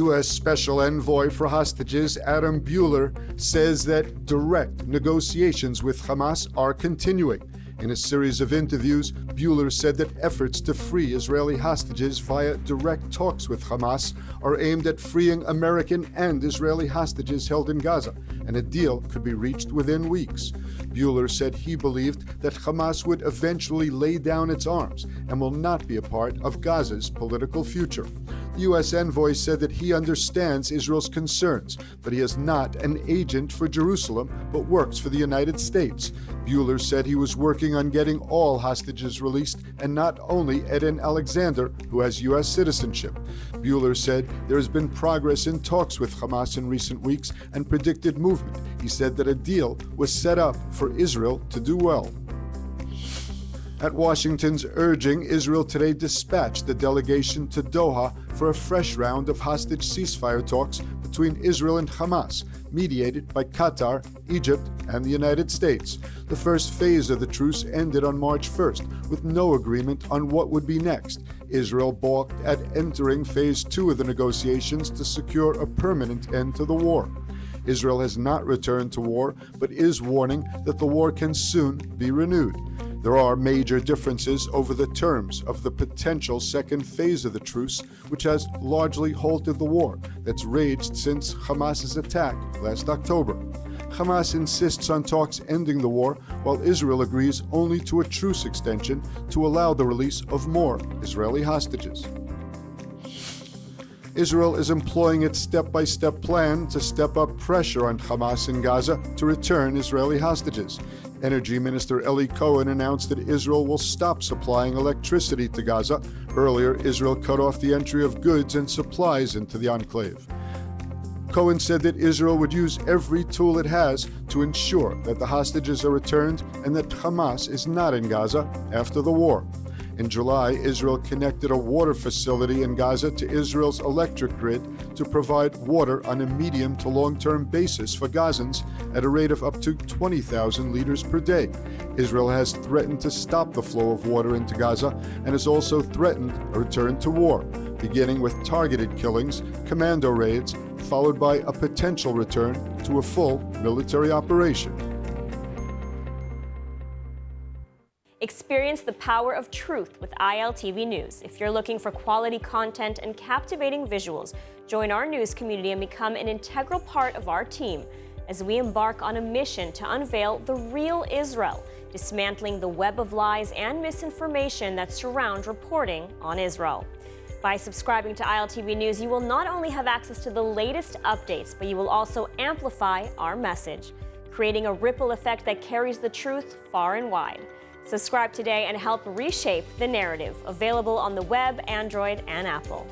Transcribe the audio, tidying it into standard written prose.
U.S. Special Envoy for Hostages Adam Buehler says that direct negotiations with Hamas are continuing. In a series of interviews, Buehler said that efforts to free Israeli hostages via direct talks with Hamas are aimed at freeing American and Israeli hostages held in Gaza, and a deal could be reached within weeks. Buehler said he believed that Hamas would eventually lay down its arms and will not be a part of Gaza's political future. The U.S. envoy said that he understands Israel's concerns, but he is not an agent for Jerusalem, but works for the United States. Buehler said he was working on getting all hostages released and not only Eden Alexander, who has U.S. citizenship. Buehler said there has been progress in talks with Hamas in recent weeks and predicted movement. He said that a deal was set up for Israel to do well. At Washington's urging, Israel today dispatched a delegation to Doha for a fresh round of hostage ceasefire talks between Israel and Hamas, mediated by Qatar, Egypt, and the United States. The first phase of the truce ended on March 1st, with no agreement on what would be next. Israel balked at entering phase 2 of the negotiations to secure a permanent end to the war. Israel has not returned to war, but is warning that the war can soon be renewed. There are major differences over the terms of the potential second phase of the truce, which has largely halted the war that's raged since Hamas's attack last October. Hamas insists on talks ending the war, while Israel agrees only to a truce extension to allow the release of more Israeli hostages. Israel is employing its step-by-step plan to step up pressure on Hamas in Gaza to return Israeli hostages. Energy Minister Eli Cohen announced that Israel will stop supplying electricity to Gaza. Earlier, Israel cut off the entry of goods and supplies into the enclave. Cohen said that Israel would use every tool it has to ensure that the hostages are returned and that Hamas is not in Gaza after the war. In July, Israel connected a water facility in Gaza to Israel's electric grid to provide water on a medium to long-term basis for Gazans at a rate of up to 20,000 liters per day. Israel has threatened to stop the flow of water into Gaza and has also threatened a return to war, beginning with targeted killings, commando raids, followed by a potential return to a full military operation. Experience the power of truth with ILTV News. If you're looking for quality content and captivating visuals, join our news community and become an integral part of our team as we embark on a mission to unveil the real Israel, dismantling the web of lies and misinformation that surround reporting on Israel. By subscribing to ILTV News, you will not only have access to the latest updates, but you will also amplify our message, creating a ripple effect that carries the truth far and wide. Subscribe today and help reshape the narrative. Available on the web, Android, and Apple.